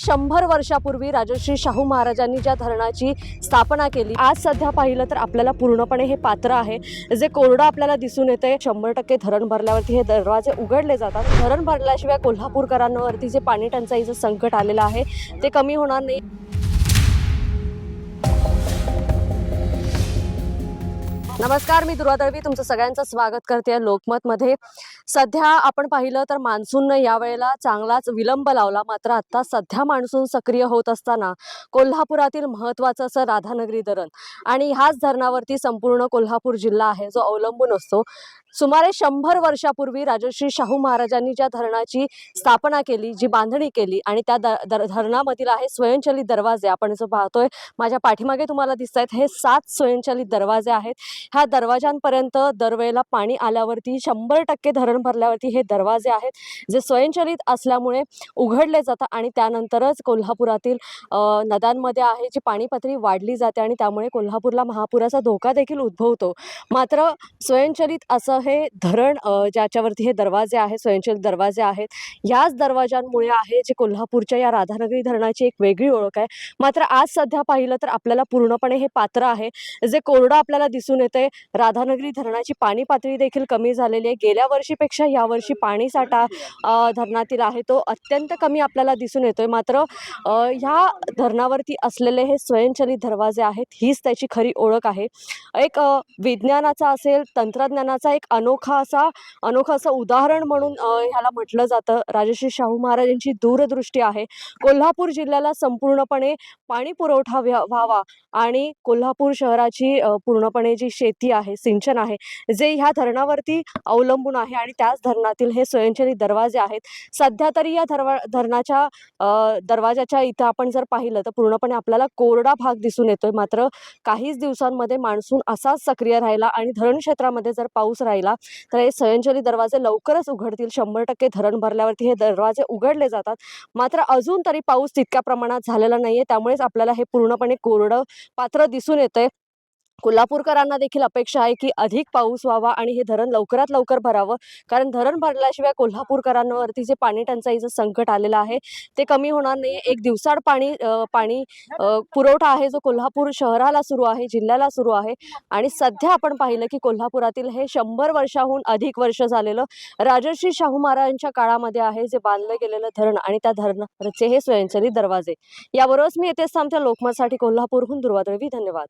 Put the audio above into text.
100 वर्षापूर्वी राजर्षी शाहू महाराजांनी ज्या धरणाची स्थापना केली, आज सध्या पाहिलं तर आपल्याला पूर्णपणे हे पात्र आहे जे कोरडं आपल्याला दिसून येते। 100% धरण भरल्यावरती हे दरवाजे उघडले जातात। धरण भरल्याशिवाय कोल्हापूरकरांवरती जे पाणी टंचाईचं संकट आलेलं आहे ते कमी होणार नाही। नमस्कार, मी दुर्वा दळवी तुमचं सगळ्यांचं स्वागत करते लोकमत मध्ये। सध्या आपण पाहिलं तर मान्सूनने यावेळेला चांगलाच विलंब लावला, मात्र आता सध्या मान्सून सक्रिय होत असताना कोल्हापुरातील महत्त्वाचं असं राधानगरी धरण आणि ह्याच धरणावरती संपूर्ण कोल्हापूर जिल्हा आहे जो अवलंबून असतो। सुमारे 100 वर्षापूर्वी राजर्षी शाहू महाराजांनी ज्या धरणाची स्थापना केली, जी बांधणी केली आणि त्या धरणामधील आहे स्वयंचलित दरवाजे। आपण जो पाहतोय माझ्या पाठीमागे तुम्हाला दिसतायत हे 7 स्वयंचलित दरवाजे आहेत। ह्या दरवाजांपर्यंत दरवेळेला पाणी आल्यावरती 100% धरण भरल्यावरती हे दरवाजे आहेत जे स्वयंचलित असल्यामुळे उघडले जातात आणि त्यानंतरच कोल्हापुरातील नद्यांमध्ये आहे जी पाणी पातळी वाढली जाते आणि त्यामुळे कोल्हापूरला महापुराचा धोका देखील उद्भवतो। मात्र स्वयंचलित असं हे धरण ज्याच्यावरती हे दरवाजे आहेत, स्वयंचलित दरवाजे आहेत, याच दरवाजांमुळे आहे जे कोल्हापूरच्या या राधानगरी धरणाची एक वेगळी ओळख आहे। मात्र आज सध्या पाहिलं तर आपल्याला पूर्णपणे हे पात्र आहे जे कोरडं आपल्याला दिसून येते। राधानगरी धरणाची पाणी पातळी देखील कमी झालेली आहे। गेल्या वर्षीपेक्षा यावर्षी पाणी साठा धरणातील आहे तो अत्यंत कमी आपल्याला दिसून येतोय। मात्र ह्या धरणावरती असलेले हे स्वयंचलित दरवाजे आहेत, हीच त्याची खरी ओळख आहे। एक विज्ञानाचा असेल, तंत्रज्ञानाचा एक अनोखा असं उदाहरण म्हणून ह्याला म्हटलं जातं। राजर्षी शाहू महाराजांची दूरदृष्टी आहे। कोल्हापूर जिल्ह्याला संपूर्णपणे पाणी पुरवठा व्हावा आणि कोल्हापूर शहराची पूर्णपणे जी शेती आहे, सिंचन आहे, जे ह्या धरणावरती अवलंबून आहे आणि त्याच धरणातील हे स्वयंचलित दरवाजे आहेत। सध्या तरी या धरणाच्या दरवाजाच्या इथं आपण जर पाहिलं तर पूर्णपणे आपल्याला कोरडा भाग दिसून येतोय। मात्र काहीच दिवसांमध्ये मान्सून असाच सक्रिय राहिला आणि धरण क्षेत्रामध्ये जर पाऊस राहिला तर हे स्वयंचलित दरवाजे लवकरच उघडतील। 100% धरण भरल्यावरती हे दरवाजे उघडले जातात। मात्र अजून तरी पाऊस तितक्या प्रमाणात झालेला नाहीये, त्यामुळेच आपल्याला हे पूर्णपणे कोरडं पात्र दिसून येतंय। कोल्हापूरकरांना देखील अपेक्षा आहे की अधिक पाऊस व्हावा आणि हे धरण लवकरात लवकर भरावं, कारण धरण भरल्याशिवाय कोल्हापूरकरांवरती जे पाणी टंचाईचं संकट आलेलं आहे ते कमी होणार नाही। एक दिवसाआड पाणी पुरवठा आहे जो कोल्हापूर शहराला सुरू आहे, जिल्ह्याला सुरू आहे आणि सध्या आपण पाहिलं की कोल्हापुरातील हे 100 वर्षाहून अधिक वर्ष झालेलं राजर्षी शाहू महाराजांच्या काळामध्ये आहे जे बांधलं गेलेलं धरण आणि त्या धरणाचे हे स्वयंचलित दरवाजे। याबरोबरच मी येथेच थांबते। लोकमतसाठी कोल्हापूरहून दुर्वा दळवी, धन्यवाद।